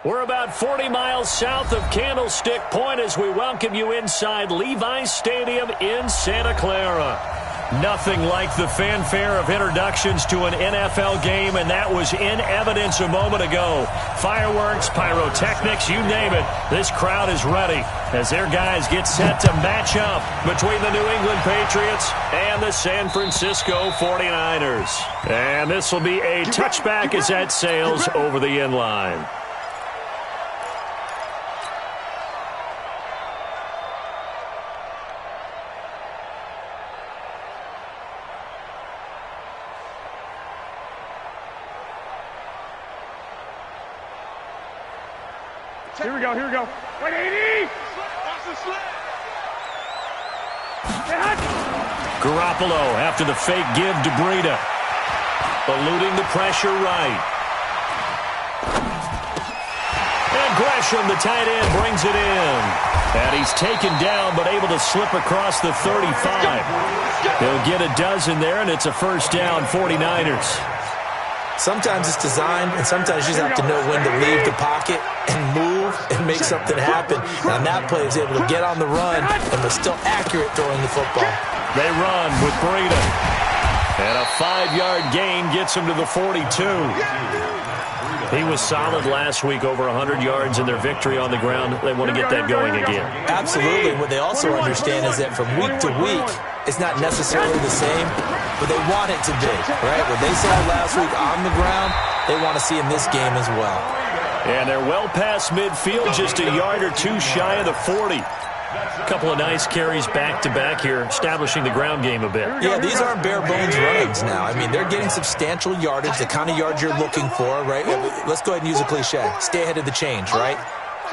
We're about 40 miles south of Candlestick Point as we welcome you inside Levi's Stadium in Santa Clara. Nothing like the fanfare of introductions to an NFL game, and that was in evidence a moment ago. Fireworks, pyrotechnics, you name it. This crowd is ready as their guys get set to match up between the New England Patriots and the San Francisco 49ers. And this will be a touchback as that sails over the end line. Here we go, here we go. Wait, 80! Garoppolo after the fake give to Breida. Eluding the pressure right. And Gresham, the tight end, brings it in. And he's taken down but able to slip across the 35. He'll get a dozen there, and it's a first down, 49ers. Sometimes it's designed, and sometimes you just have to know when to leave the pocket and move and make something happen. And on that play, he was able to get on the run and was still accurate throwing the football. They run with Breida. And a 5-yard gain gets him to the 42. He was solid last week, over 100 yards in their victory on the ground. They want to get that going again. Absolutely. What they also understand is that from week to week, it's not necessarily the same, but they want it to be, right? What they saw last week on the ground, they want to see in this game as well. And they're well past midfield, just a yard or two shy of the 40. A couple of nice carries back-to-back here, establishing the ground game a bit. Yeah, these aren't bare-bones runs now. I mean, they're getting substantial yardage, the kind of yards you're looking for, right? Let's go ahead and use a cliche. Stay ahead of the change, right?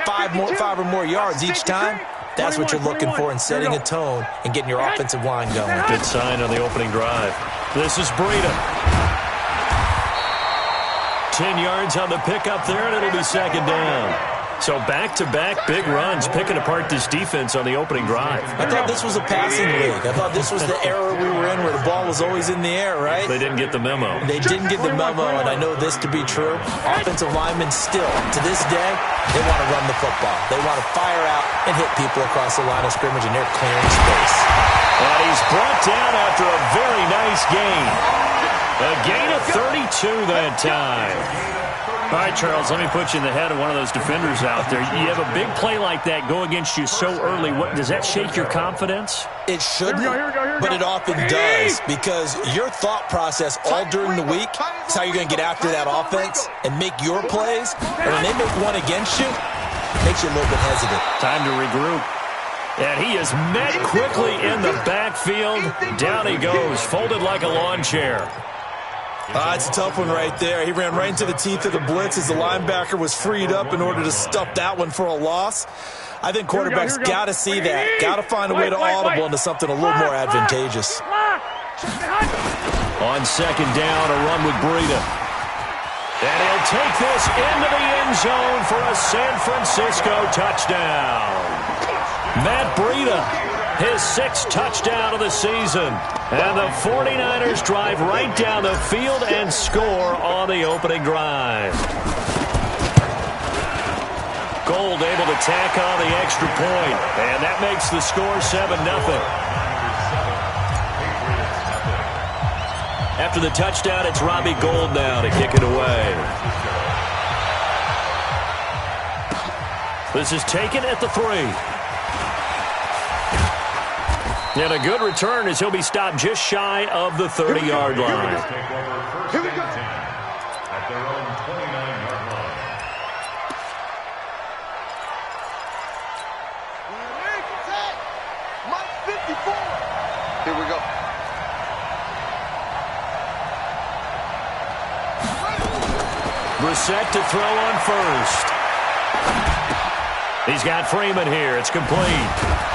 Five or more yards each time. That's what you're looking for in setting a tone and getting your offensive line going. Good sign on the opening drive. This is Breida. 10 yards on the pickup there, and it'll be second down. So back-to-back big runs, picking apart this defense on the opening drive. I thought this was a passing league. I thought this was the era we were in where the ball was always in the air, right? They didn't get the memo. They didn't get the memo, and I know this to be true. Offensive linemen still, to this day, they want to run the football. They want to fire out and hit people across the line of scrimmage, and they're clearing space. And he's brought down after a very nice gain. A gain of 32 that time. All right, Charles, let me put you in the head of one of those defenders out there. You have a big play like that go against you so early. What does that shake your confidence? It shouldn't, but it often does, because your thought process all during the week is how you're going to get after that offense and make your plays. And when they make one against you, it makes you a little bit hesitant. Time to regroup. And he is met quickly in the backfield. Down he goes, folded like a lawn chair. It's a tough one right there. He ran right into the teeth of the blitz as the linebacker was freed up in order to stuff that one for a loss. I think quarterbacks got to see that. Got to find a way to audible into something a little more advantageous. On second down, a run with Breida. And he'll take this into the end zone for a San Francisco touchdown. Matt Breida, his 6th touchdown of the season. And the 49ers drive right down the field and score on the opening drive. Gold able to tack on the extra point. And that makes the score 7-0. After the touchdown, it's Robbie Gould now to kick it away. This is taken at the 3. And a good return as he'll be stopped just shy of the 30-yard line. Here we go. At their own 29-yard line. Mike 54. Here we go. Brissett to throw on first. He's got Freeman here. It's complete.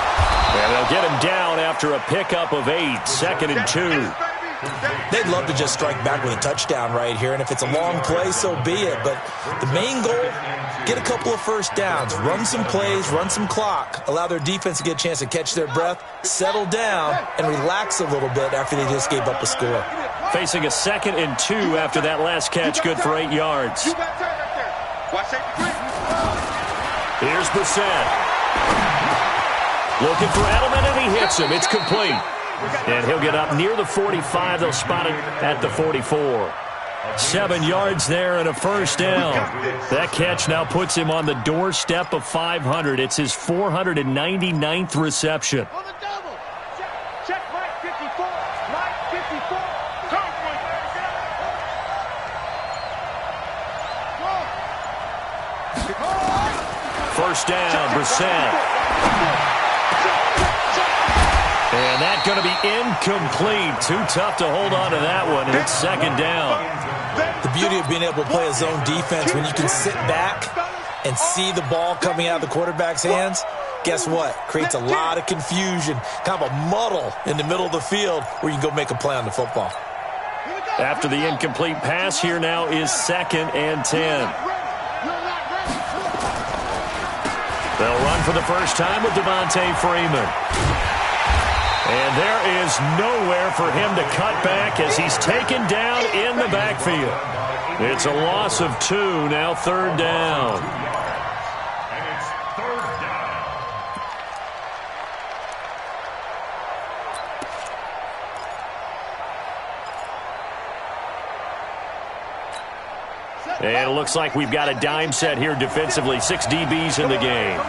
And they'll get him down after a pickup of 8, 2nd and 2. They'd love to just strike back with a touchdown right here, and if it's a long play, so be it. But the main goal, get a couple of first downs, run some plays, run some clock, allow their defense to get a chance to catch their breath, settle down, and relax a little bit after they just gave up a score. Facing a 2nd and 2 after that last catch, good for 8 yards. Here's Brissett. Looking for Edelman, and he hits him. It's complete. And he'll get up near the 45. They'll spot it at the 44. 7 yards there and a first down. That catch now puts him on the doorstep of 500. It's his 499th reception. On the double. Check Mike 54. Mike 54. First down, Brissett. And that's going to be incomplete. Too tough to hold on to that one, and it's second down. The beauty of being able to play a zone defense when you can sit back and see the ball coming out of the quarterback's hands, guess what? Creates a lot of confusion, kind of a muddle in the middle of the field where you can go make a play on the football. After the incomplete pass, here now is 2nd and 10. They'll run for the first time with Devontae Freeman. And there is nowhere for him to cut back as he's taken down in the backfield. It's a loss of 2, now 3rd down. And it's 3rd down. And it looks like we've got a dime set here defensively. 6 DBs in the game.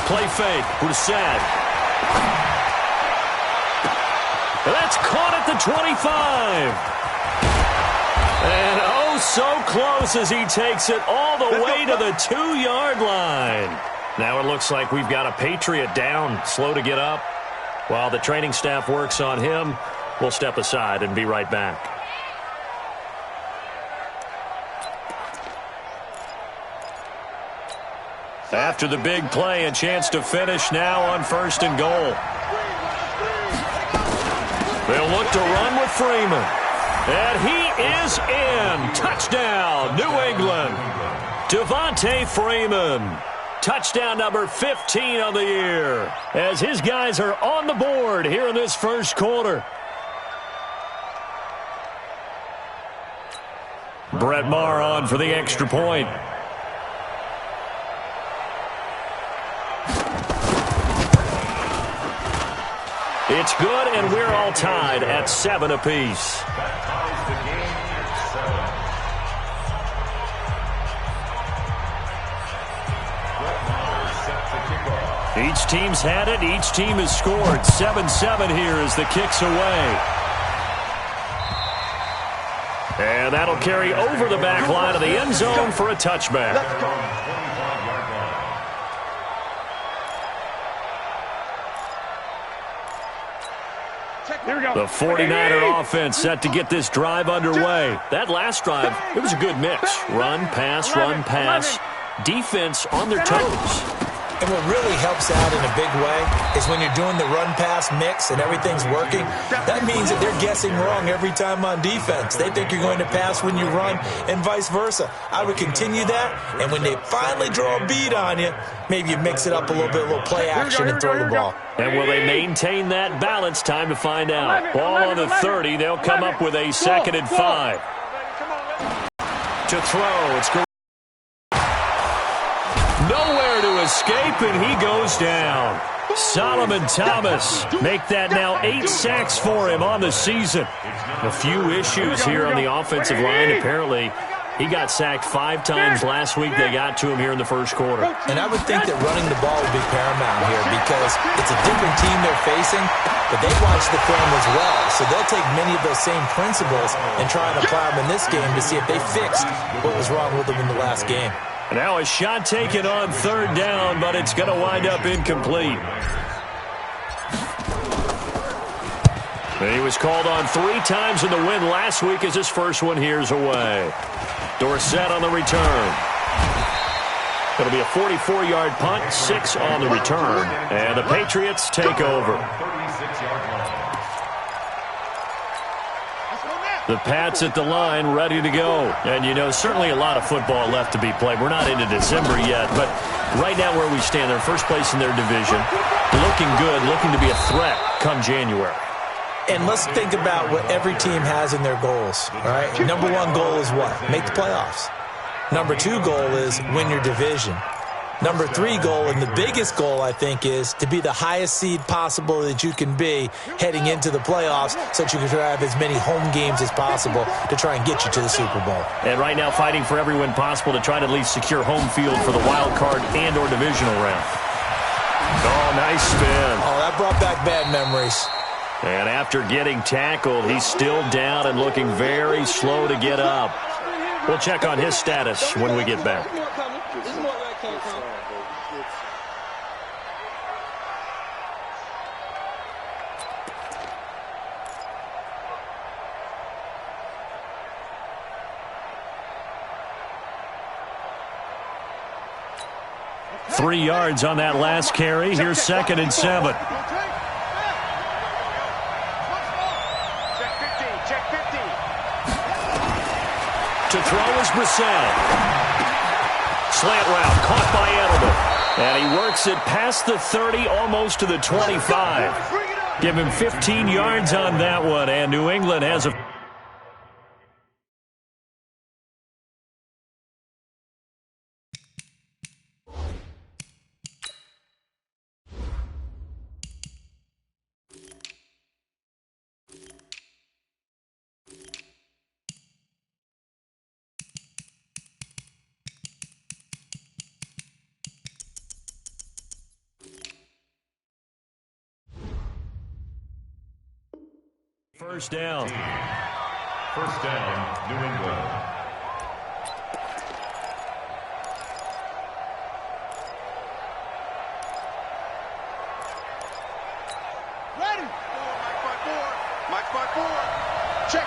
Play fake, Brissett. That's caught at the 25. And oh, so close as he takes it all the way to the 2-yard line. Now it looks like we've got a Patriot down, slow to get up. While the training staff works on him, we'll step aside and be right back. After the big play, a chance to finish now on 1st and goal. They'll look to run with Freeman. And he is in. Touchdown, New England. Devontae Freeman. Touchdown number 15 on the year. As his guys are on the board here in this first quarter. Brett Maher on for the extra point. It's good, and we're all tied at 7 apiece. That ties the game at 7. Brett Maher set the kickoff. Each team's had it. Each team has scored. 7-7 here as the kick's away. And that'll carry over the back line of the end zone for a touchback. The 49er offense set to get this drive underway. That last drive, it was a good mix. Run, pass, defense on their toes. And what really helps out in a big way is when you're doing the run-pass mix and everything's working, that means that they're guessing wrong every time on defense. They think you're going to pass when you run and vice versa. I would continue that, and when they finally draw a beat on you, maybe you mix it up a little bit, a little play action and throw the ball. And will they maintain that balance? Time to find out. Ball on the 30. They'll come up with a 2nd and 5. To throw. It's good. Nowhere to escape, and he goes down. Solomon Thomas make that now 8 sacks for him on the season. A few issues here on the offensive line. Apparently, he got sacked 5 times last week. They got to him here in the first quarter. And I would think that running the ball would be paramount here because it's a different team they're facing, but they watch the film as well. So they'll take many of those same principles and try and apply them in this game to see if they fixed what was wrong with them in the last game. Now a shot taken on 3rd down, but it's going to wind up incomplete. And he was called on 3 times in the win last week as his first one here's away. Dorsett on the return. It'll be a 44-yard punt, 6 on the return. And the Patriots take over. The Pats at the line, ready to go. And, you know, certainly a lot of football left to be played. We're not into December yet, but right now where we stand, they're first place in their division. Looking good, looking to be a threat come January. And let's think about what every team has in their goals, all right? Number one goal is what? Make the playoffs. Number two goal is win your division. Number three goal, and the biggest goal, I think, is to be the highest seed possible that you can be heading into the playoffs so that you can have as many home games as possible to try and get you to the Super Bowl. And right now fighting for every win possible to try to at least secure home field for the wild card and or divisional round. Oh, nice spin. Oh, that brought back bad memories. And after getting tackled, he's still down and looking very slow to get up. We'll check on his status when we get back. 3 yards on that last carry. Here's 2nd and 7. To throw is Brissett. Slant route caught by Edelman. And he works it past the 30, almost to the 25. Give him 15 yards on that one, and New England has a... First down. First down, New England. Ready. Mike 5-4. Check.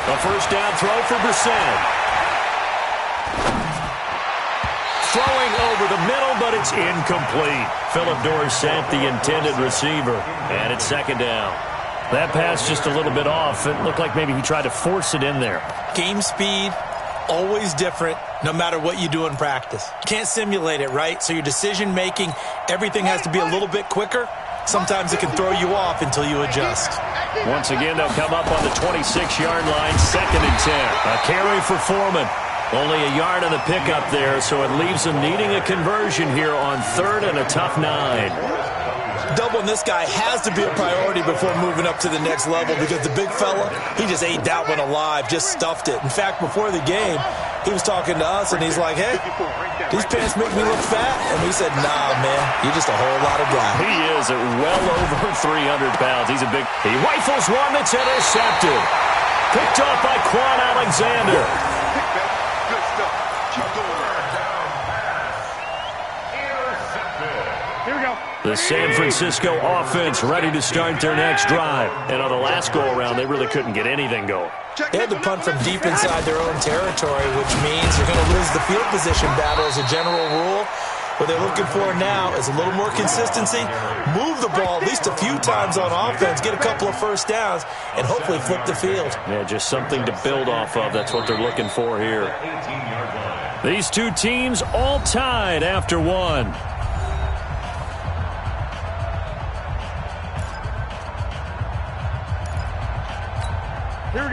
A first down throw for Brissett. Throwing over the middle, but it's incomplete. Philip Dorsett, the intended receiver. And it's 2nd down. That pass just a little bit off. It looked like maybe he tried to force it in there. Game speed, always different, no matter what you do in practice. You can't simulate it, right? So your decision-making, everything has to be a little bit quicker. Sometimes it can throw you off until you adjust. Once again, they'll come up on the 26-yard line, 2nd and 10. A carry for Foreman. Only a yard on the pickup there, so it leaves them needing a conversion here on 3rd and a tough 9. Doubling this guy has to be a priority before moving up to the next level because the big fella, he just ate that one alive, just stuffed it. In fact, before the game, he was talking to us, and he's like, hey, these pants make me look fat. And we said, nah, man, you're just a whole lot of guy. He is at well over 300 pounds. He's a big... He rifles one that's intercepted. Picked up by Quan Alexander. Good stuff. Keep doing that. Here we go. The San Francisco offense ready to start their next drive. And on the last go-around, they really couldn't get anything going. They had to punt from deep inside their own territory, which means you're going to lose the field position battle as a general rule. What they're looking for now is a little more consistency, move the ball at least a few times on offense, get a couple of first downs, and hopefully flip the field. Yeah, just something to build off of. That's what they're looking for here. These two teams all tied after one.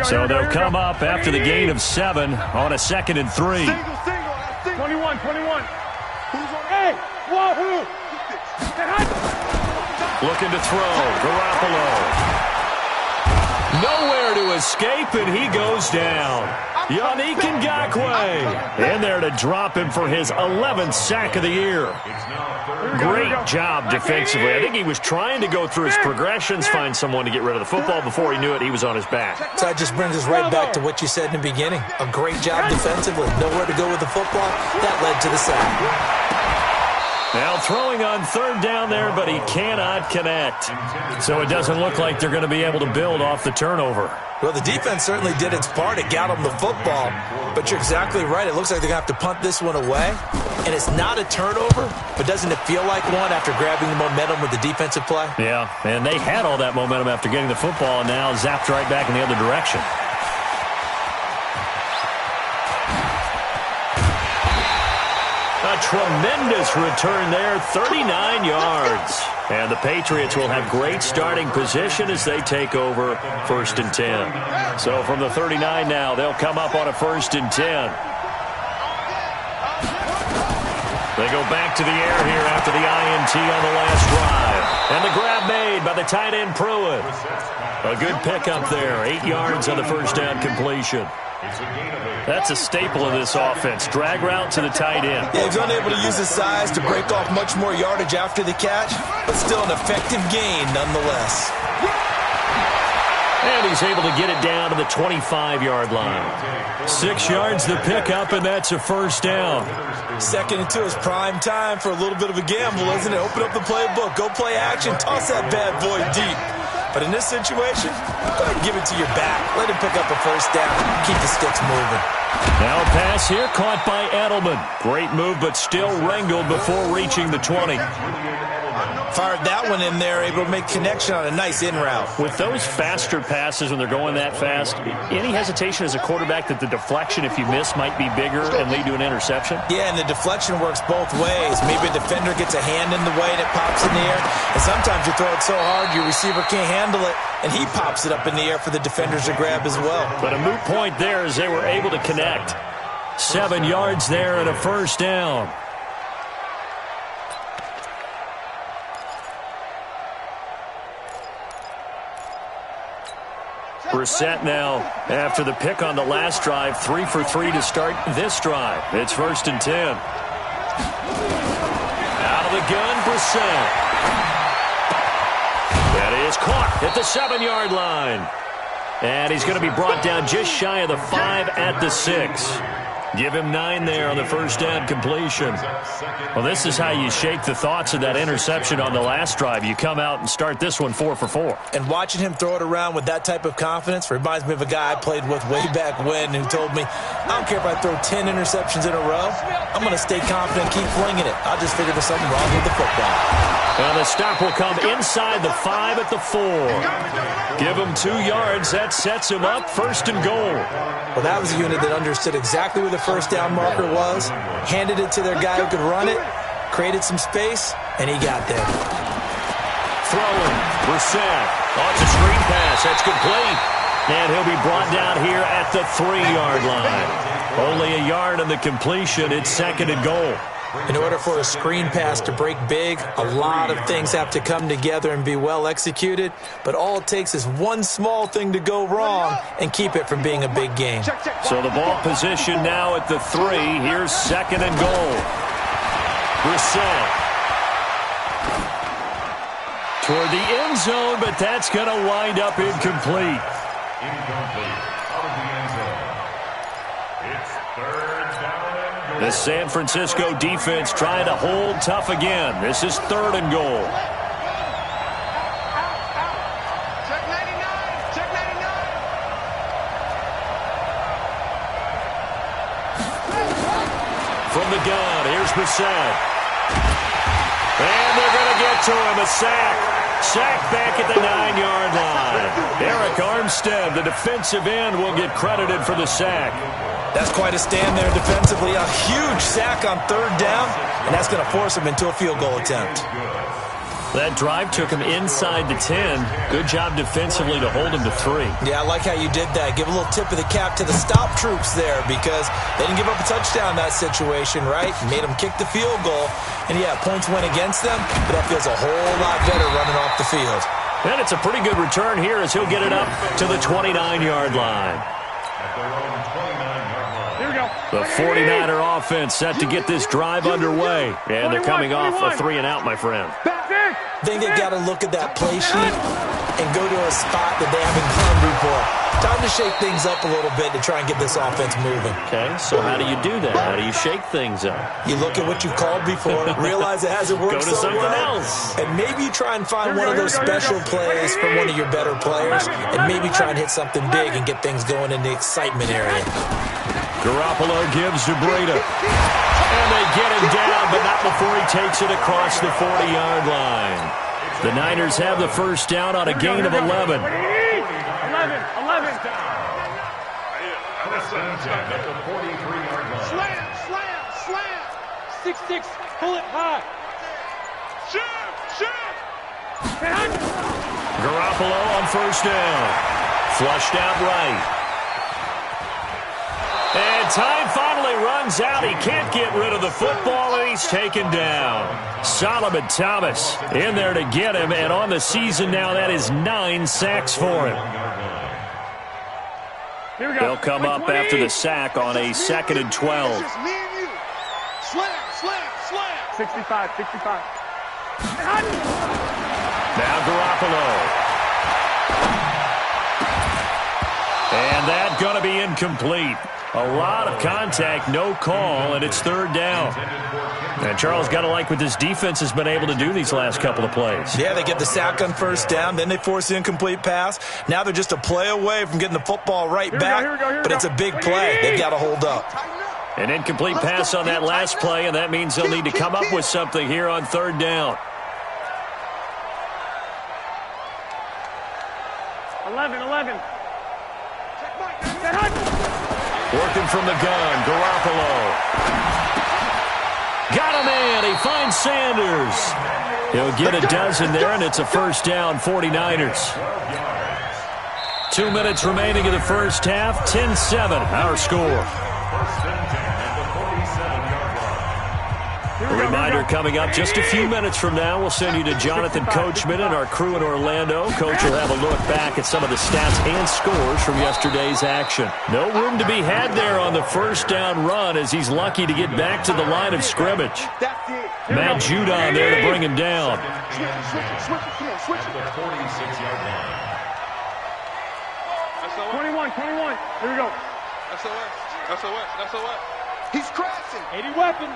So they'll come up after the gain of 7 on a 2nd and 3. 21. Hey, wahoo! Looking to throw. Garoppolo. Nowhere to escape, and he goes down. Yannick Ngakoue in there to drop him for his 11th sack of the year. Great job defensively. I think he was trying to go through his progressions, find someone to get rid of the football. Before he knew it, he was on his back. So that just brings us right back to what you said in the beginning. A great job defensively. Nowhere to go with the football. That led to the sack. Now throwing on 3rd down there, but he cannot connect. So it doesn't look like they're going to be able to build off the turnover. Well, the defense certainly did its part. It got them the football. But you're exactly right. It looks like they're going to have to punt this one away. And it's not a turnover, but doesn't it feel like one after grabbing the momentum with the defensive play? Yeah, and they had all that momentum after getting the football and now zapped right back in the other direction. A tremendous return there, 39 yards. And the Patriots will have great starting position as they take over 1st and 10. So from the 39 now, they'll come up on a 1st and 10. They go back to the air here after the INT on the last drive. And the grab made by the tight end Pruitt. A good pickup there. 8 yards on the first down completion. That's a staple of this offense. Drag route to the tight end. Yeah, he's unable to use his size to break off much more yardage after the catch, but still an effective gain nonetheless. And he's able to get it down to the 25-yard line. 6 yards the pickup, and that's a first down. 2nd and 2 is prime time for a little bit of a gamble, isn't it? Open up the playbook, go play action, toss that bad boy deep. But in this situation, go ahead and give it to your back. Let him pick up a first down. Keep the sticks moving. Now a pass here caught by Edelman. Great move, but still wrangled before reaching the 20. Fired that one in there, able to make connection on a nice in route. With those faster passes when they're going that fast, any hesitation as a quarterback that the deflection, if you miss, might be bigger and lead to an interception? Yeah, and the deflection works both ways. Maybe a defender gets a hand in the way and it pops in the air. And sometimes you throw it so hard your receiver can't handle it, and he pops it up in the air for the defenders to grab as well. But a moot point there as they were able to connect. 7 yards there and a first down. Brissett now, after the pick on the last drive, 3 for 3 to start this drive. It's 1st and 10. Out of the gun, Brissett. That is caught at the 7-yard line. And he's going to be brought down just shy of the 5 at the 6. Give him 9 there on the first down completion. Well, this is how you shake the thoughts of that interception on the last drive. You come out and start this one 4 for 4. And watching him throw it around with that type of confidence reminds me of a guy I played with way back when who told me, I don't care if I throw 10 interceptions in a row. I'm going to stay confident and keep flinging it. I'll just figure there's something wrong with the football. And the stop will come inside the 5 at the 4. Give him 2 yards. That sets him up 1st and goal. Well, that was a unit that understood exactly where the first down marker was, handed it to their guy who could run it, created some space, and he got there. Throwing, Brissett. Oh, it's a screen pass. That's complete. And he'll be brought down here at the 3-yard line. Only a yard on the completion. It's 2nd and goal. In order for a screen pass to break big, a lot of things have to come together and be well executed, but all it takes is one small thing to go wrong and keep it from being a big game. So the ball position now at the 3. Here's 2nd and goal. Brissett. Toward the end zone, but that's going to wind up incomplete. Incomplete. Out of the end zone. It's 3rd down and goal. The San Francisco defense trying to hold tough again. This is 3rd and goal. Check 99. Check 99. From the gun, here's Brissett. And they're going to get to him. A sack. Sack back at the 9-yard line. Eric Armstead, the defensive end, will get credited for the sack. That's quite a stand there defensively. A huge sack on 3rd down, and that's going to force him into a field goal attempt. That drive took him inside the 10. Good job defensively to hold him to 3. Yeah, I like how you did that. Give a little tip of the cap to the stop troops there because they didn't give up a touchdown in that situation, right? Made them kick the field goal. And, yeah, points went against them, but that feels a whole lot better running off the field. And it's a pretty good return here as he'll get it up to the 29-yard line. Here we go. The 49er offense set to get this drive underway. And they're coming off a 3-and-out, my friend. I think they got to look at that play sheet and go to a spot that they haven't gone before. Time to shake things up a little bit to try and get this offense moving. Okay, so how do you do that? How do you shake things up? You look at what you've called before, realize it hasn't worked Go to so something well, else. and maybe try and find one of those special plays from one of your better players, and maybe try and hit something big and get things going in the excitement area. Garoppolo gives to Breda. And they get him down, but not before he takes it across the 40-yard line. The Niners have the first down on a gain of 11. 11. Slam. 6-6. Pull it high. Shoot. Garoppolo on first down. Flushed out right. And time finally runs out. He can't get rid of the football, and he's taken down. Solomon Thomas in there to get him, and on the season now, that is 9 sacks for him. Here we go. They'll come up after the sack on a 2nd and 12. It's just me and you. Slam, slam, slam. 65, 65. Now Garoppolo. And that's going to be incomplete. A lot of contact, no call, and it's 3rd down. And Charles, got to like what this defense has been able to do these last couple of plays. Yeah, they get the sack on first down, then they force the incomplete pass. Now they're just a play away from getting the football right back, but it's a big play. They've got to hold up. An incomplete pass on that last play, and that means they'll need to come up with something here on 3rd down. 11. Working from the gun, Garoppolo. Got a man. He finds Sanders. He'll get a dozen there, and it's a first down, 49ers. 2 minutes remaining in the first half, 10-7, our score. A reminder coming up just a few minutes from now. We'll send you to Jonathan Coachman and our crew in Orlando. Coach will have a look back at some of the stats and scores from yesterday's action. No room to be had there on the first down run as he's lucky to get back to the line of scrimmage. Matt Judon there to bring him down. Switch it. 21. Here we go. SOS. He's crashing. 80 weapon.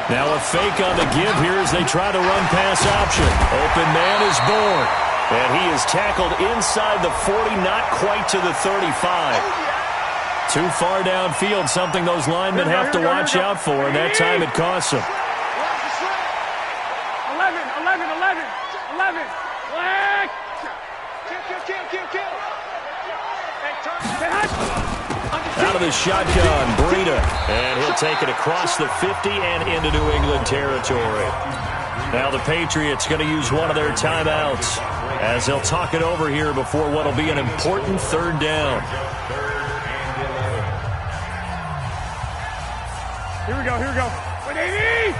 Now a fake on the give here as they try to run pass option. Open man is born. And he is tackled inside the 40, not quite to the 35. Too far downfield, something those linemen have to watch out for, and that time it costs them. 11. Out of the shotgun, Breida. And he'll take it across the 50 and into New England territory. Now the Patriots going to use one of their timeouts as they'll talk it over here before what will be an important 3rd down. Here we go. What they need?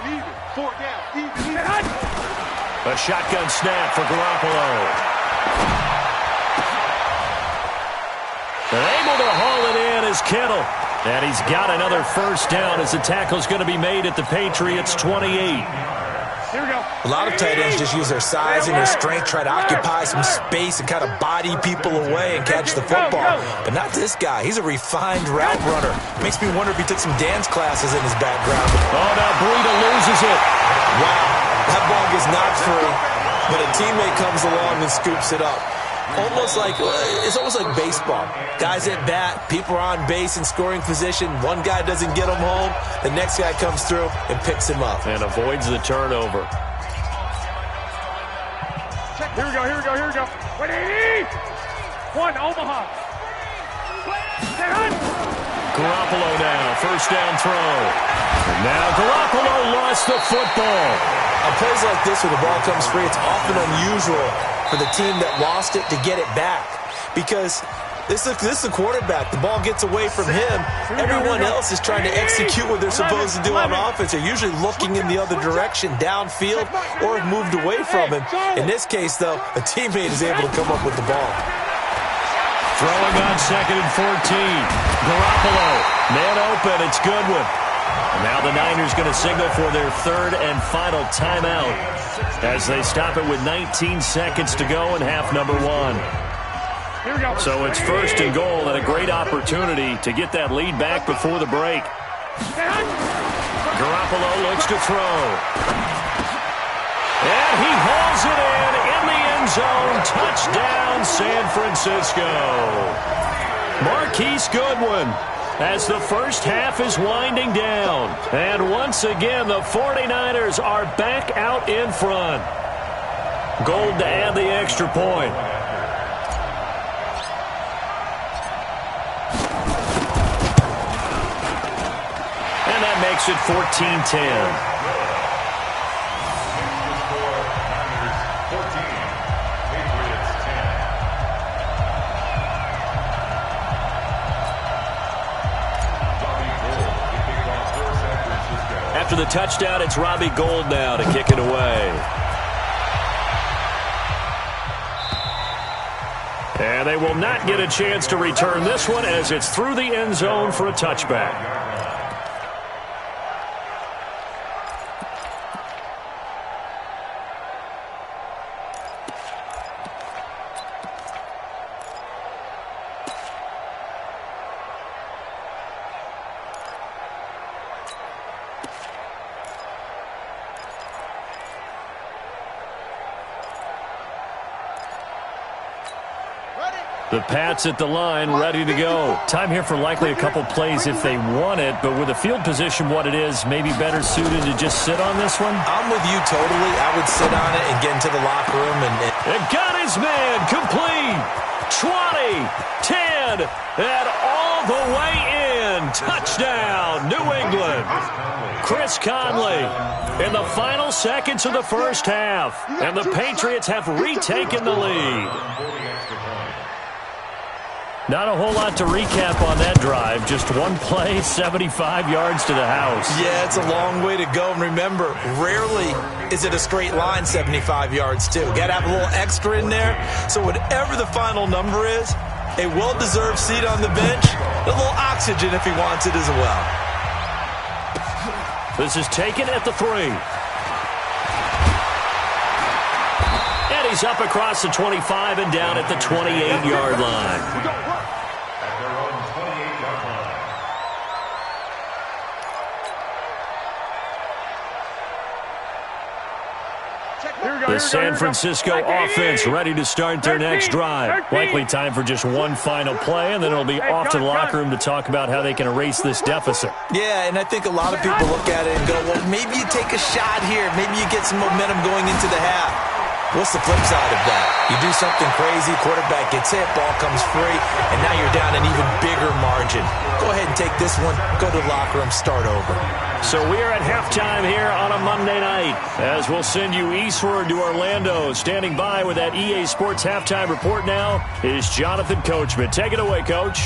Even. 4th down. Even. A shotgun snap for Garoppolo. And able to haul it in is Kittle. And he's got another first down as the tackle's going to be made at the Patriots' 28. Here we go. A lot of tight ends just use their size and their strength, try to occupy some space and kind of body people away and catch the football. But not this guy. He's a refined route runner. Makes me wonder if he took some dance classes in his background. Oh, now Breida loses it. Wow, that ball gets knocked free, but a teammate comes along and scoops it up. It's almost like baseball. Guys at bat, people are on base in scoring position. One guy doesn't get him home. The next guy comes through and picks him up. And avoids the turnover. Here we go. What do you need? 1, Omaha. Garoppolo now, first down throw. And now Garoppolo lost the football. On plays like this where the ball comes free, it's often unusual for the team that lost it to get it back. Because this is the quarterback. The ball gets away from him. Everyone else is trying to execute what they're supposed to do on offense. They're usually looking in the other direction, downfield, or have moved away from him. In this case, though, a teammate is able to come up with the ball. Throwing on 2nd and 14. Garoppolo, man open, it's Goodwin. And now the Niners going to signal for their 3rd and final timeout as they stop it with 19 seconds to go in half number 1. Here we go. So it's 1st and goal and a great opportunity to get that lead back before the break. Garoppolo looks to throw. And he hauls it in the end zone. Touchdown, San Francisco. Marquise Goodwin as the first half is winding down. And once again, the 49ers are back out in front. Gold to add the extra point. makes it 14-10. After the touchdown, it's Robbie Gould now to kick it away. And they will not get a chance to return this one as it's through the end zone for a touchback. The Pats at the line, ready to go. Time here for likely a couple plays if they want it, but with the field position what it is, maybe better suited to just sit on this one? I'm with you totally. I would sit on it and get into the locker room. And got his man complete. 20, 10, and all the way in. Touchdown, New England. Chris Conley in the final seconds of the first half. And the Patriots have retaken the lead. Not a whole lot to recap on that drive. Just one play, 75 yards to the house. Yeah, it's a long way to go. And remember, rarely is it a straight line 75 yards, too. Got to have a little extra in there. So whatever the final number is, a well-deserved seat on the bench, a little oxygen if he wants it as well. This is taken at the 3. And he's up across the 25 and down at the 28-yard line. The San Francisco offense ready to start their next drive. Likely time for just one final play, and then it'll be off to the locker room to talk about how they can erase this deficit. Yeah, and I think a lot of people look at it and go, well, maybe you take a shot here. Maybe you get some momentum going into the half. What's the flip side of that? You do something crazy, quarterback gets hit, ball comes free, and now you're down an even bigger margin. Go ahead and take this one, go to the locker room, start over. So we are at halftime here on a Monday night as we'll send you eastward to Orlando. Standing by with that EA Sports halftime report now is Jonathan Coachman. Take it away, Coach.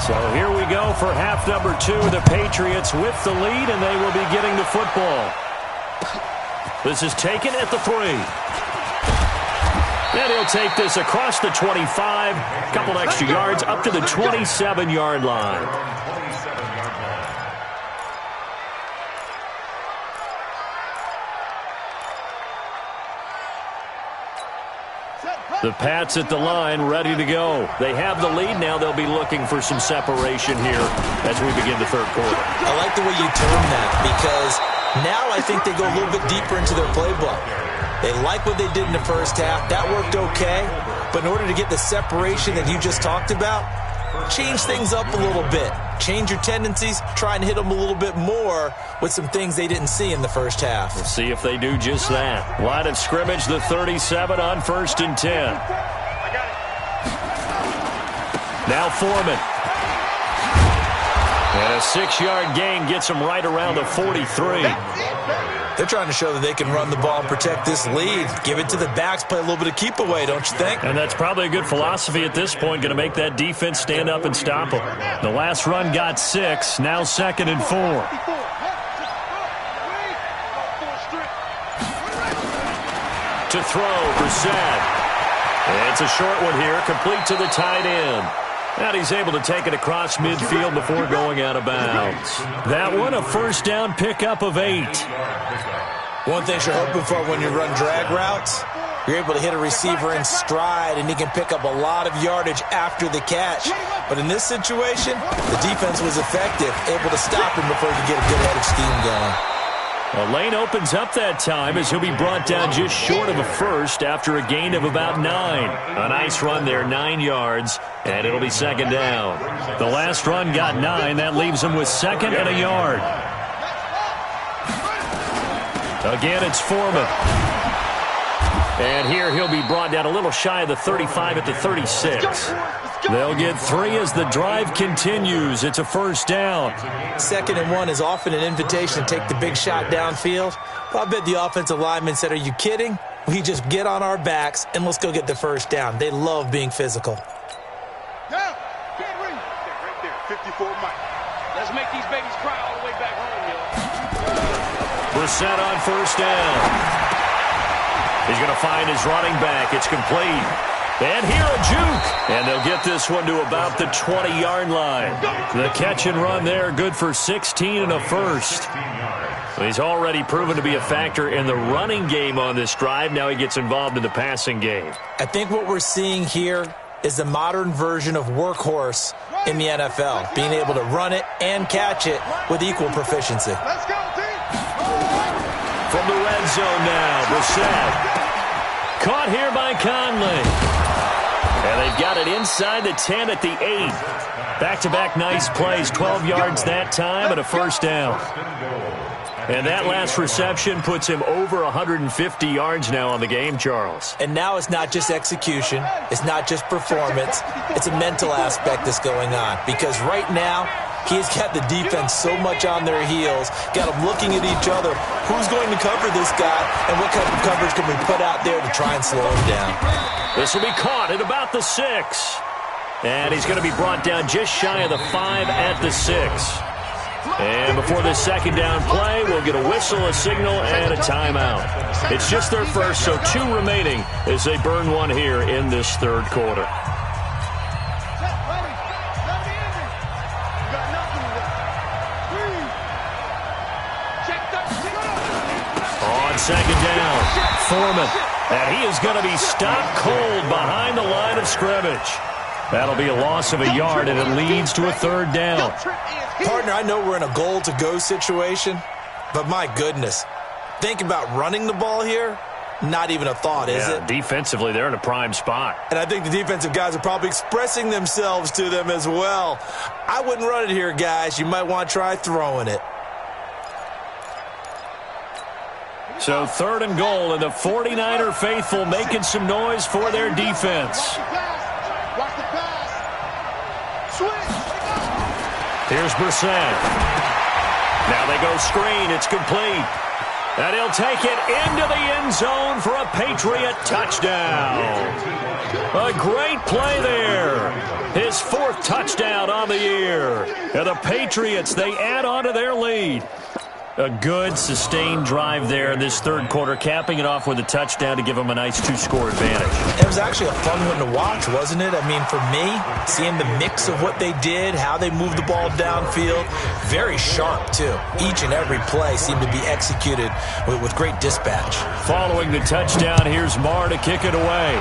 So here we go for half number 2. The Patriots with the lead, and they will be getting the football. This is taken at the 3. And he'll take this across the 25, a couple extra yards up to the 27-yard line. The Pats at the line, ready to go. They have the lead. Now they'll be looking for some separation here as we begin the third quarter. I like the way you term that because now I think they go a little bit deeper into their playbook. They like what they did in the first half. That worked okay. But in order to get the separation that you just talked about, change things up a little bit. Change your tendencies. Try and hit them a little bit more with some things they didn't see in the first half. We'll see if they do just that. Line of scrimmage, the 37 on 1st and 10. Now Foreman. And a 6-yard gain gets them right around the 43. They're trying to show that they can run the ball and protect this lead. Give it to the backs, play a little bit of keep away, don't you think? And that's probably a good philosophy at this point, going to make that defense stand up and stop them. The last run got 6, now 2nd and 4. To throw, Brissett. It's a short one here, complete to the tight end. And he's able to take it across midfield before going out of bounds. That one, a first down pickup of 8. One thing you're hoping for when you run drag routes, you're able to hit a receiver in stride, and he can pick up a lot of yardage after the catch. But in this situation, the defense was effective, able to stop him before he could get a good head of steam going. A lane opens up that time as he'll be brought down just short of a first after a gain of about 9. A nice run there, 9 yards, and it'll be 2nd down. The last run got 9. That leaves him with 2nd and a yard. Again, it's Foreman. And here he'll be brought down a little shy of the 35 at the 36. They'll get 3 as the drive continues. It's a first down. 2nd and 1 is often an invitation to take the big shot downfield. But I bet the offensive lineman said, are you kidding? We just get on our backs and let's go get the first down. They love being physical. Yeah, right there, 54 Mike. Let's make these babies cry all the way back home, yo. Brissett on first down. He's going to find his running back. It's complete. And here a juke. And they'll get this one to about the 20-yard line. The catch and run there, good for 16 and a first. He's already proven to be a factor in the running game on this drive. Now he gets involved in the passing game. I think what we're seeing here is the modern version of workhorse in the NFL, being able to run it and catch it with equal proficiency. Let's go, team. From the red zone now, Brissett. Caught here by Conley. And they've got it inside the 10 at the 8. Back-to-back nice plays, 12 yards that time and a first down. And that last reception puts him over 150 yards now on the game, Charles. And now it's not just execution. It's not just performance. It's a mental aspect that's going on. Because right now, he's got the defense so much on their heels, got them looking at each other. Who's going to cover this guy, and what kind of coverage can we put out there to try and slow him down? This will be caught at about the 6. And he's going to be brought down just shy of the 5 at the 6. And before this second down play, we'll get a whistle, a signal, and a timeout. It's just their first, so 2 remaining as they burn one here in this third quarter. On second down, Foreman. And he is going to be stopped cold behind the line of scrimmage. That'll be a loss of a yard, and it leads to a third down. Partner, I know we're in a goal-to-go situation, but my goodness, think about running the ball here. Not even a thought, is it? Defensively, they're in a prime spot. And I think the defensive guys are probably expressing themselves to them as well. I wouldn't run it here, guys. You might want to try throwing it. So 3rd and goal, and the 49er faithful making some noise for their defense. Here's Brissett. Now they go screen. It's complete. And he'll take it into the end zone for a Patriot touchdown. A great play there. His 4th touchdown on the year. And the Patriots, they add on to their lead. A good, sustained drive there in this third quarter, capping it off with a touchdown to give them a nice 2-score advantage. It was actually a fun one to watch, wasn't it? I mean, for me, seeing the mix of what they did, how they moved the ball downfield, very sharp, too. Each and every play seemed to be executed with great dispatch. Following the touchdown, here's Marr to kick it away.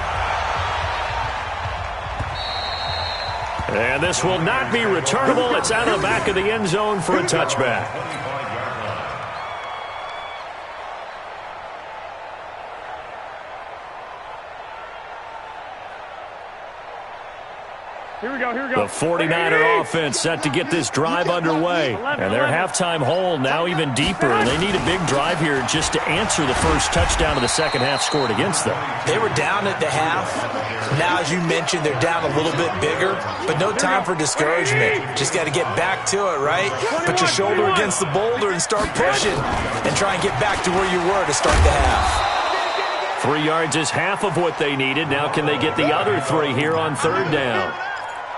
And this will not be returnable. It's out of the back of the end zone for a touchback. Here we go, here we go. The 49er offense set to get this drive underway. And their halftime hole now even deeper. And they need a big drive here just to answer the first touchdown of the second half scored against them. They were down at the half. Now, as you mentioned, they're down a little bit bigger. But no time for discouragement. Just got to get back to it, right? Put your shoulder against the boulder and start pushing. And try and get back to where you were to start the half. 3 yards is half of what they needed. Now can they get the other 3 here on third down?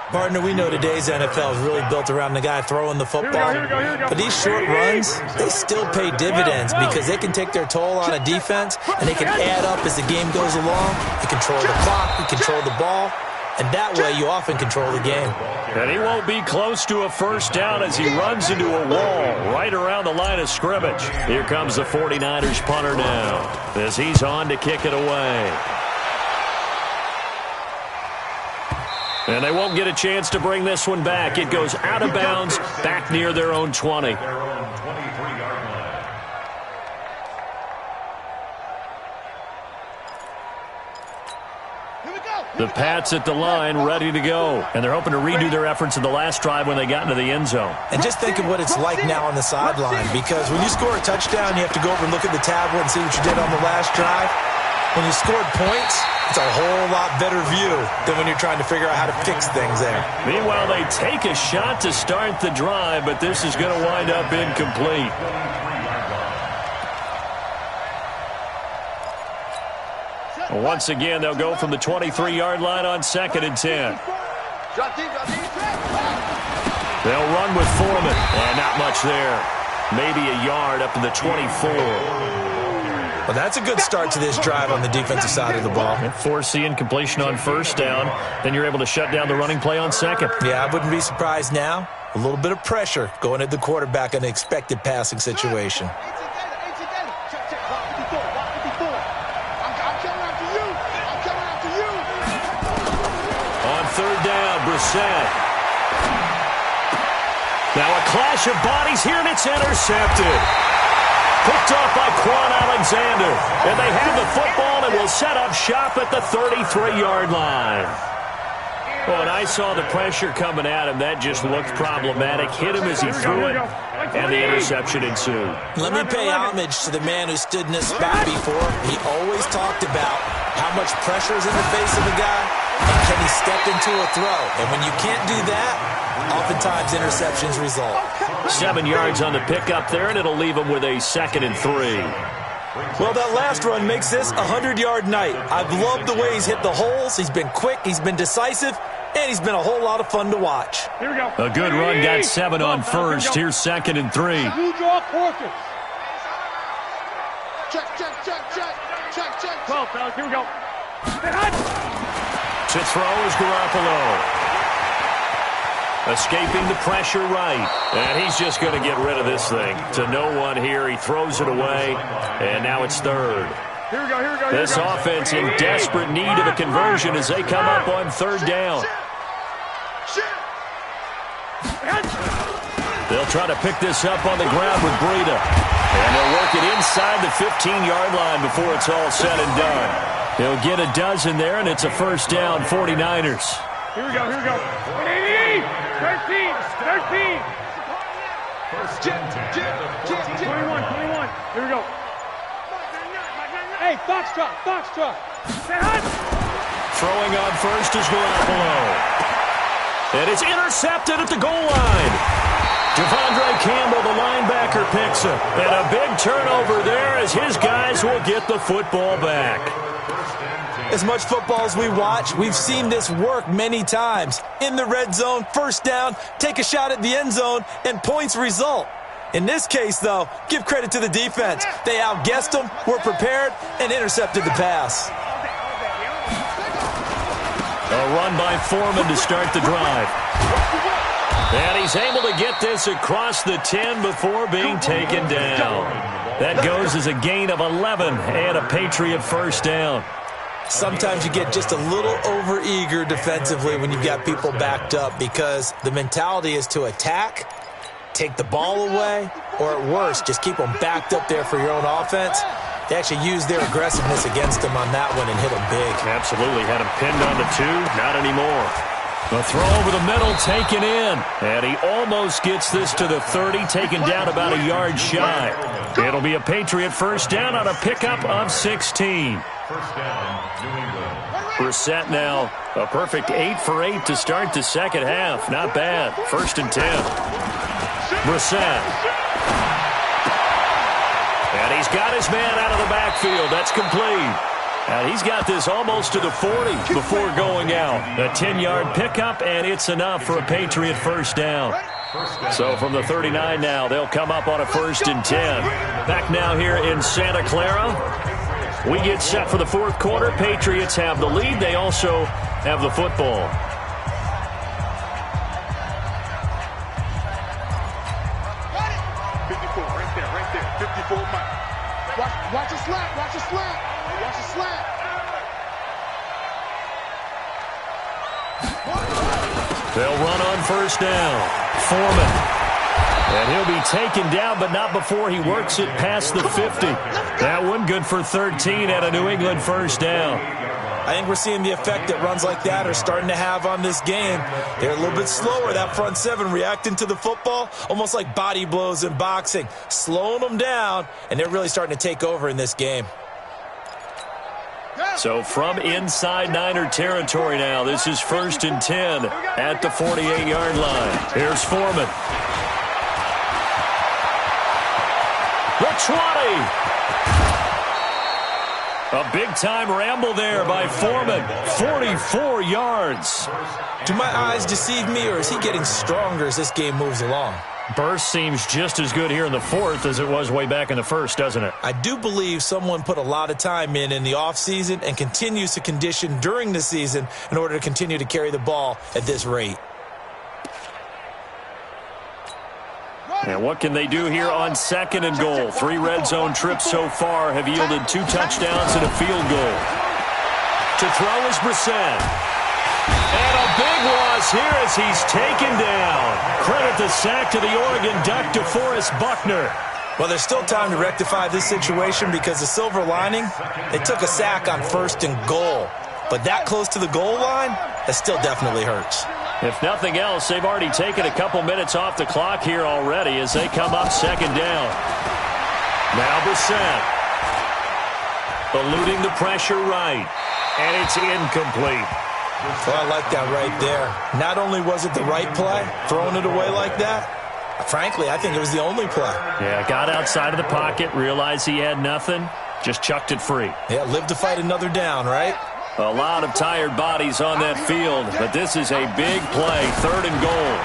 Partner, we know today's NFL is really built around the guy throwing the football. Here we go. But these short runs, they still pay dividends because they can take their toll on a defense and they can add up as the game goes along. You control the clock, you control the ball, and that way you often control the game. And he won't be close to a first down as he runs into a wall right around the line of scrimmage. Here comes the 49ers punter now as he's on to kick it away. And they won't get a chance to bring this one back. It goes out of bounds, back near their own 20. The Pats at the line, ready to go. And they're hoping to redo their efforts in the last drive when they got into the end zone. And just think of what it's like now on the sideline, because when you score a touchdown, you have to go over and look at the tablet and see what you did on the last drive. When you scored points, it's a whole lot better view than when you're trying to figure out how to fix things there. Meanwhile, they take a shot to start the drive, but this is going to wind up incomplete. Once again, they'll go from the 23-yard line on 2nd and 10. They'll run with Foreman. And not much there. Maybe a yard up to the 24. Well, that's a good start to this drive on the defensive side of the ball. Force the incompletion on 1st down. Then you're able to shut down the running play on 2nd. Yeah, I wouldn't be surprised now. A little bit of pressure going at the quarterback in an expected passing situation. On 3rd down, Brissett. Now a clash of bodies here, and it's intercepted. Picked off by Quan Alexander. And they have the football and will set up shop at the 33-yard line. Oh, and I saw the pressure coming at him. That just looked problematic. Hit him as he threw it, and the interception ensued. Let me pay homage to the man who stood in this spot before. He always talked about how much pressure is in the face of a guy, and can he step into a throw. And when you can't do that, oftentimes interceptions result. 7 yards on the pickup there, and it'll leave him with a 2nd and 3. Well, that last run makes this a 100-yard night. I've loved the way he's hit the holes. He's been quick, he's been decisive, and he's been a whole lot of fun to watch. Here we go. A good run, got 7 on 1st. Here's 2nd and 3. You draw quarters. Check. 12, fellas. Here we go. To throw is Garoppolo. Escaping the pressure right. And he's just going to get rid of this thing. To no one here. He throws it away. And now it's 3rd. Here we go. This offense in desperate need of a conversion as they come up on 3rd down. They'll try to pick this up on the ground with Breida. And they'll work it inside the 15-yard line before it's all said and done. They'll get a dozen there, and it's a 1st down, 49ers. Here we go. 13. 21. Here we go. Hey, Foxtrot. Throwing on 1st is Garoppolo. And it's intercepted at the goal line. Devondre Campbell, the linebacker, picks it. And a big turnover there as his guys will get the football back. As much football as we watch, we've seen this work many times. In the red zone, 1st down, take a shot at the end zone, and points result. In this case, though, give credit to the defense. They outguessed them, were prepared, and intercepted the pass. A run by Foreman to start the drive. And he's able to get this across the 10 before being taken down. That goes as a gain of 11 and a Patriot 1st down. Sometimes you get just a little over-eager defensively when you've got people backed up because the mentality is to attack, take the ball away, or at worst, just keep them backed up there for your own offense. They actually used their aggressiveness against them on that one and hit them big. Absolutely. Had him pinned on the 2. Not anymore. The throw over the middle taken in. And he almost gets this to the 30, taken down about a yard shy. It'll be a Patriot 1st down on a pickup of 16. Brissett now a perfect 8 for 8 to start the 2nd half. Not bad. 1st and 10. Brissett. And he's got his man out of the backfield. That's complete. And he's got this almost to the 40 before going out. A 10-yard pickup, and it's enough for a Patriot 1st down. So from the 39 now, they'll come up on a 1st and 10. Back now here in Santa Clara. We get set for the 4th quarter. Patriots have the lead. They also have the football. Right there. 54 Mike. Watch a slant. They'll run on 1st down. Foreman. And he'll be taken down, but not before he works it past the 50. That one good for 13 at a New England 1st down. I think we're seeing the effect that runs like that are starting to have on this game. They're a little bit slower, that front 7, reacting to the football, almost like body blows in boxing, slowing them down, and they're really starting to take over in this game. So from inside Niner territory now, this is 1st and 10 at the 48-yard line. Here's Foreman. The 20. A big-time ramble there by Foreman. 44 yards. Do my eyes deceive me, or is he getting stronger as this game moves along? Burst seems just as good here in the 4th as it was way back in the 1st, doesn't it? I do believe someone put a lot of time in the offseason and continues to condition during the season in order to continue to carry the ball at this rate. And what can they do here on 2nd and goal? 3 red zone trips so far have yielded 2 touchdowns and a field goal. To throw is Brissett. And a big loss here as he's taken down. Credit the sack to the Oregon Duck, DeForest Buckner. Well, there's still time to rectify this situation because the silver lining, they took a sack on 1st and goal. But that close to the goal line, that still definitely hurts. If nothing else, they've already taken a couple minutes off the clock here already as they come up 2nd down. Now Brissett. Eluding the pressure right. And it's incomplete. Well, I like that right there. Not only was it the right play, throwing it away like that, frankly, I think it was the only play. Yeah, got outside of the pocket, realized he had nothing, just chucked it free. Yeah, live to fight another down, right? A lot of tired bodies on that field, but this is a big play, 3rd and goal.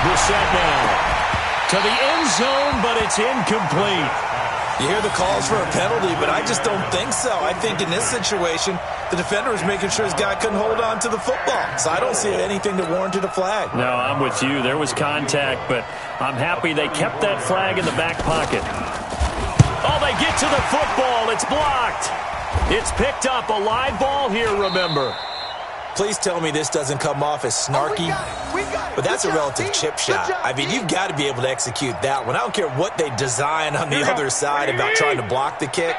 Brissett now to the end zone, but it's incomplete. You hear the calls for a penalty, but I just don't think so. I think in this situation, the defender was making sure his guy couldn't hold on to the football. So I don't see anything that warranted a flag. No, I'm with you. There was contact, but I'm happy they kept that flag in the back pocket. Oh, they get to the football. It's blocked. It's picked up. A live ball here, remember. Please tell me this doesn't come off as snarky, but that's a relative chip shot. I mean, you've got to be able to execute that one. I don't care what they design on the other side about trying to block the kick.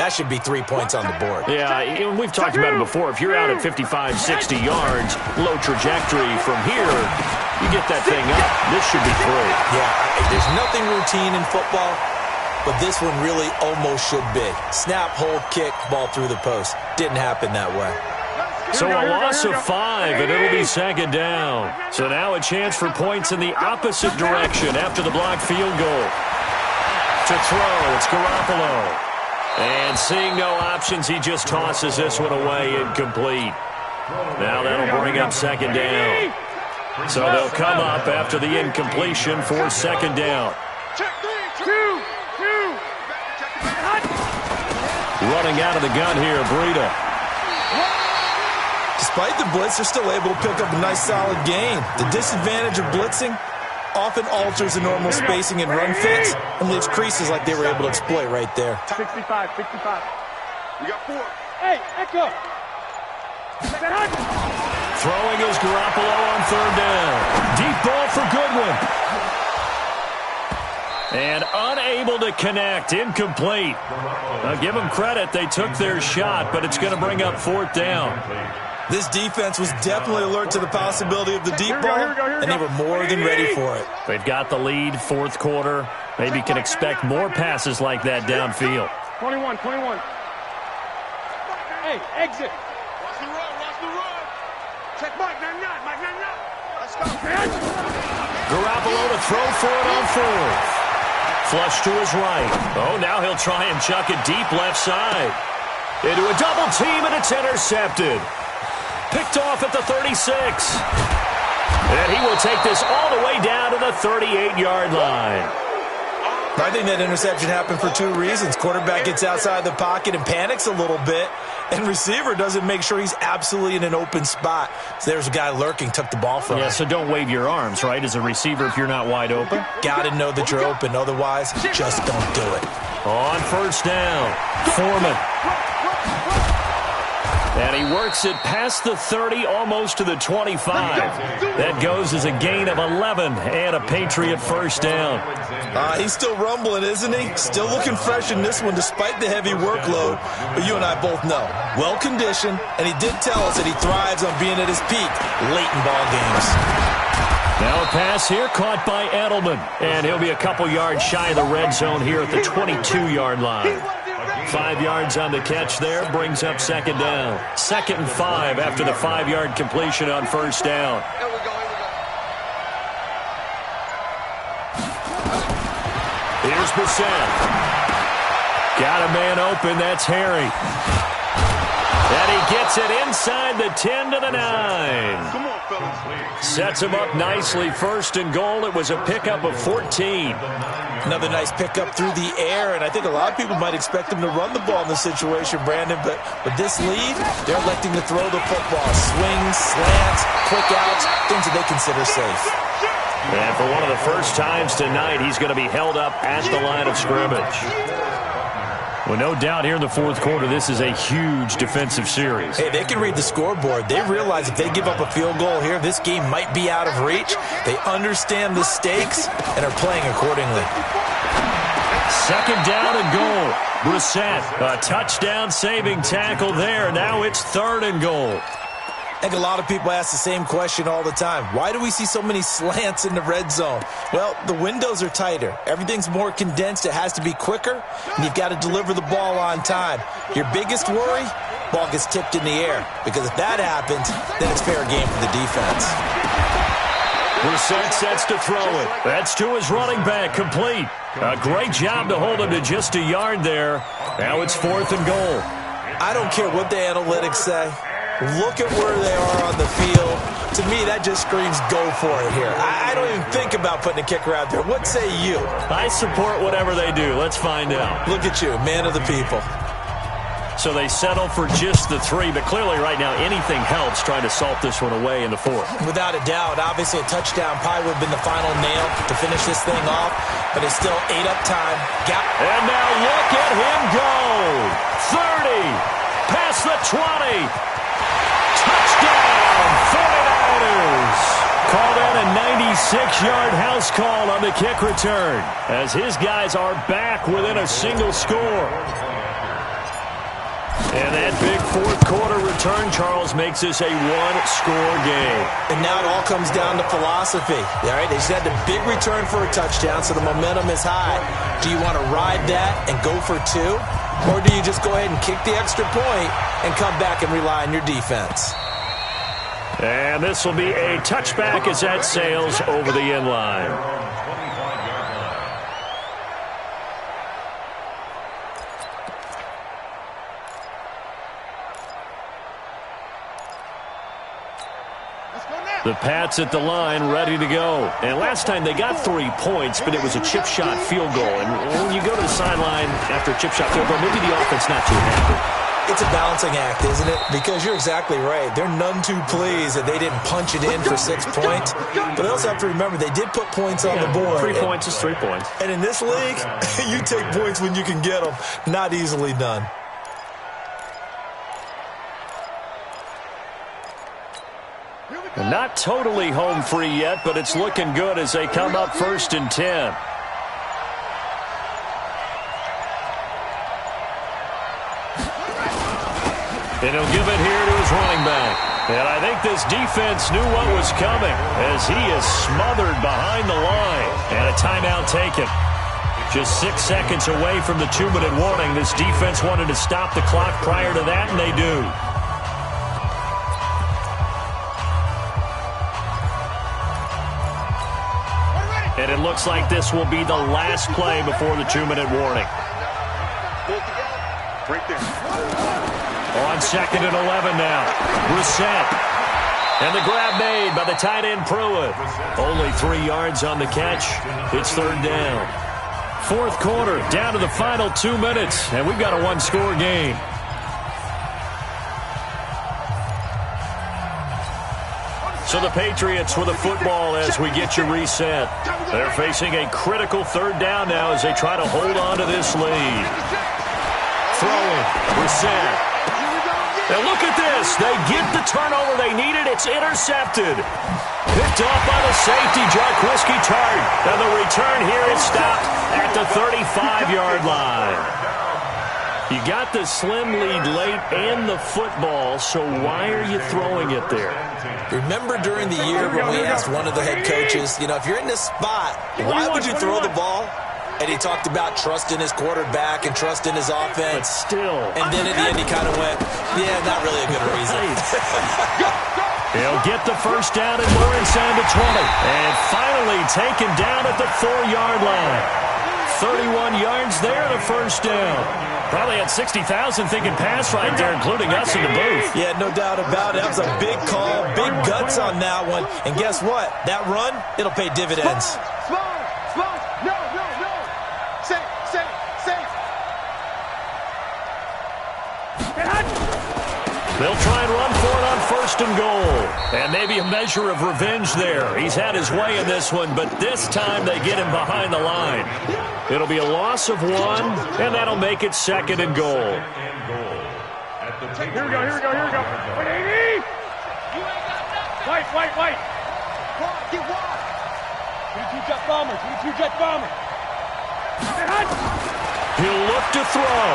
That should be 3 points on the board. Yeah, we've talked about it before. If you're out at 55, 60 yards, low trajectory from here, you get that thing up. This should be 3. Yeah, there's nothing routine in football, but this one really almost should be. Snap, hold, kick, ball through the post. Didn't happen that way. So a loss of 5, and it'll be 2nd down. So now a chance for points in the opposite direction after the blocked field goal. To throw, it's Garoppolo. And seeing no options, he just tosses this one away, incomplete. Now that'll bring up 2nd down. So they'll come up after the incompletion for 2nd down. Running out of the gun here, Breida. Despite the blitz, they're still able to pick up a nice solid gain. The disadvantage of blitzing often alters the normal spacing and run fits and leaves creases like they were able to exploit right there. 65. We got 4. Hey, Echo. Throwing is Garoppolo on 3rd down. Deep ball for Goodwin. And unable to connect, incomplete. Now give them credit, they took their shot, but it's going to bring up 4th down. This defense was definitely alert to the possibility of the deep ball, and they were more than ready for it. They've got the lead, 4th quarter. Maybe can expect more passes like that downfield. 21. Hey, exit. Watch the run. Check Mike, 9-9. Let's go. Garoppolo to throw for it on 4th. Flush to his right. Oh, now he'll try and chuck it deep left side. Into a double team, and it's intercepted. Picked off at the 36. And he will take this all the way down to the 38-yard line. I think that interception happened for 2 reasons. Quarterback gets outside the pocket and panics a little bit, and receiver doesn't make sure he's absolutely in an open spot. So there's a guy lurking, took the ball from him. Yeah, so don't wave your arms, right, as a receiver if you're not wide open. Got to know that you're open. Otherwise, just don't do it. On 1st down, Foreman. And he works it past the 30, almost to the 25. That goes as a gain of 11 and a Patriot 1st down. He's still rumbling, isn't he? Still looking fresh in this one despite the heavy workload. But you and I both know, well-conditioned, and he did tell us that he thrives on being at his peak late in ball games. Now a pass here caught by Edelman. And he'll be a couple yards shy of the red zone here at the 22-yard line. 5 yards on the catch there. Brings up second down. 2nd and 5 after the 5-yard completion on first down. Here we go. Here's Bissett. Got a man open. That's Harry. And he gets it inside the 10 to the 9. Come on, fellas. Sets him up nicely. 1st and goal. It was a pickup of 14. Another nice pickup through the air, and I think a lot of people might expect him to run the ball in this situation, Brandon, but with this lead, they're electing to throw the football. Swings, slants, quick outs, things that they consider safe. And for one of the first times tonight, he's going to be held up at the line of scrimmage. Well, no doubt here in the 4th quarter, this is a huge defensive series. Hey, they can read the scoreboard. They realize if they give up a field goal here, this game might be out of reach. They understand the stakes and are playing accordingly. 2nd down and goal. Brissett, a touchdown-saving tackle there. Now it's 3rd and goal. I think a lot of people ask the same question all the time. Why do we see so many slants in the red zone? Well, the windows are tighter. Everything's more condensed. It has to be quicker, and you've got to deliver the ball on time. Your biggest worry? Ball gets tipped in the air, because if that happens, then it's fair game for the defense. Brissett sets to throw it. That's to his running back, complete. A great job to hold him to just a yard there. Now it's 4th and goal. I don't care what the analytics say. Look at where they are on the field. To me, that just screams go for it here. I don't even think about putting a kicker out there. What say you? I support whatever they do. Let's find out. Look at you, man of the people. So they settle for just the 3, but clearly right now anything helps trying to salt this one away in the 4th. Without a doubt, obviously a touchdown probably would have been the final nail to finish this thing off, but it's still 8-up time. And now look at him go. 30, past the 20. Touchdown, 49ers. Call that a 96-yard house call on the kick return as his guys are back within a single score. And that big 4th quarter return, Charles, makes this a 1-score game. And now it all comes down to philosophy. All right, they just had the big return for a touchdown, so the momentum is high. Do you want to ride that and go for 2? Or do you just go ahead and kick the extra point and come back and rely on your defense? And this will be a touchback as that sails over the end line. The Pats at the line, ready to go. And last time they got 3 points, but it was a chip shot field goal. And when you go to the sideline after a chip shot field goal, maybe the offense not too happy. It's a balancing act, isn't it? Because you're exactly right. They're none too pleased that they didn't punch it in for 6 points. But they also have to remember they did put points on the board. 3 points is 3 points. And in this league, you take points when you can get them. Not easily done. Not totally home free yet, but it's looking good as they come up 1st and 10. And he'll give it here to his running back. And I think this defense knew what was coming as he is smothered behind the line. And a timeout taken. Just 6 seconds away from the 2-minute warning. This defense wanted to stop the clock prior to that, and they do. And it looks like this will be the last play before the 2-minute warning. Right there. On 2nd and 11 now. Brissett. And the grab made by the tight end Pruitt. Only 3 yards on the catch. It's 3rd down. 4th quarter, down to the final 2 minutes. And we've got a 1-score game. So the Patriots with the football as we get you reset. They're facing a critical 3rd down now as they try to hold on to this lead. Throwing, Brissett. And look at this. They get the turnover they needed. It's intercepted. Picked off by the safety, Jarquiski Tart. And the return here is stopped at the 35-yard line. You got the slim lead late and the football, so why are you throwing it there? Remember during the year when we asked one of the head coaches, if you're in this spot, why would you throw the ball? And he talked about trusting his quarterback and trusting his offense. But still. And then at the end he kind of went, yeah, not really a good reason. He'll get the first down and more inside the 20. And finally taken down at the 4-yard line. 31 yards there, the first down. Probably had 60,000 thinking pass right there, including us in the booth. Yeah, no doubt about it. That was a big call, big guts on that one. And guess what? That run, it'll pay dividends. No. Safe. They'll try and run for it on first and goal. And maybe a measure of revenge there. He's had his way in this one, but this time they get him behind the line. It'll be a loss of 1, and that'll make it second and goal. Here we go. Wait, 80! White. Get wide. 22 jet bomber. He'll look to throw.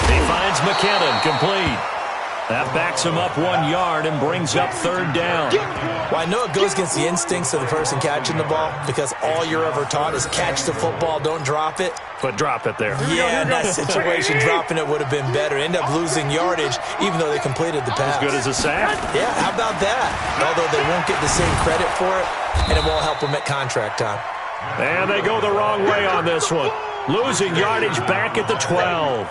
He finds McKinnon, complete. That backs him up 1 yard and brings up third down. Well, I know it goes against the instincts of the person catching the ball because all you're ever taught is catch the football, don't drop it. But drop it there. Yeah, in that situation, dropping it would have been better. End up losing yardage, even though they completed the pass. As good as a sack. Yeah, how about that? Although they won't get the same credit for it, and it won't help them at contract time. And they go the wrong way on this one. Losing yardage back at the 12.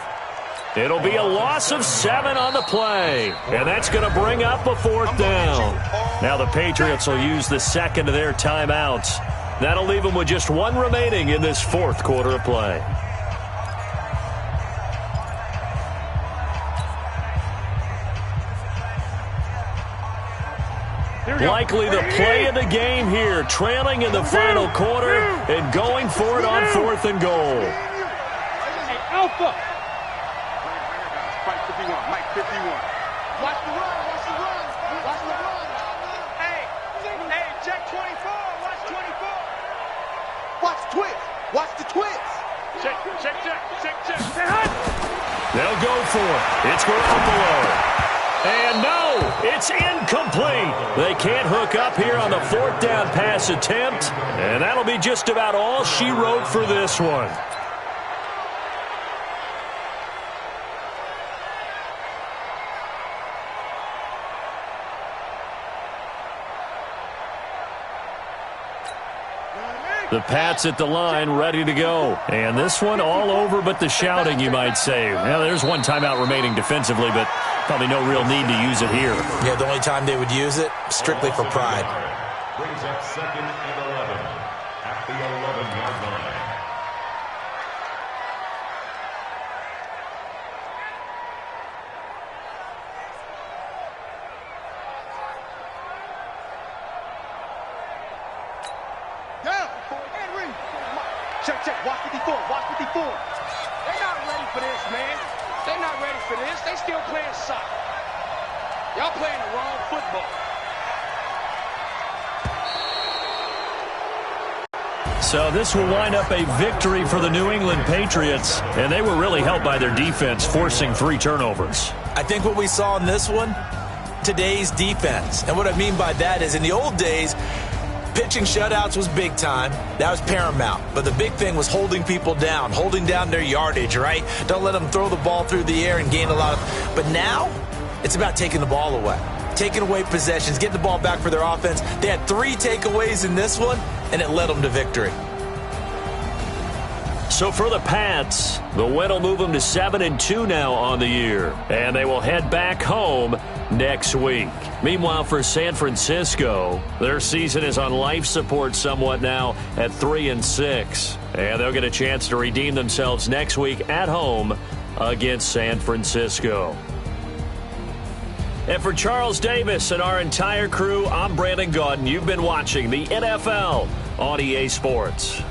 It'll be a loss of 7 on the play. And that's going to bring up a fourth down. Now the Patriots will use the second of their timeouts. That'll leave them with just 1 remaining in this fourth quarter of play. Likely the play of the game here, trailing in the final quarter and going for it on fourth and goal. Hey, Alpha. Mike 51. Watch the run. Hey, check 24. Watch 24. Watch twist. Watch the twist. Check. They'll go for it. It's Garoppolo. And no, it's incomplete. They can't hook up here on the fourth down pass attempt. And that'll be just about all she wrote for this one. The Pats at the line, ready to go. And this one all over but the shouting, you might say. Now, there's 1 timeout remaining defensively, but probably no real need to use it here. Yeah, the only time they would use it, strictly for pride. Brings up second and 11 at the 11-yard line. Check. Watch 54. They're not ready for this, man. They're not ready for this. They still playing soccer. Y'all playing the wrong football. So this will wind up a victory for the New England Patriots, and they were really helped by their defense, forcing 3 turnovers. I think what we saw in this one, today's defense. And what I mean by that is in the old days, pitching shutouts was big time. That was paramount. But the big thing was holding people down, holding down their yardage, right? Don't let them throw the ball through the air and gain a lot of... But now, it's about taking the ball away. Taking away possessions, getting the ball back for their offense. They had 3 takeaways in this one, and it led them to victory. So for the Pats, the win will move them to 7-2 now on the year. And they will head back home next week. Meanwhile, for San Francisco, their season is on life support somewhat now at 3-6. And they'll get a chance to redeem themselves next week at home against San Francisco. And for Charles Davis and our entire crew, I'm Brandon Gaudin. You've been watching the NFL on EA Sports.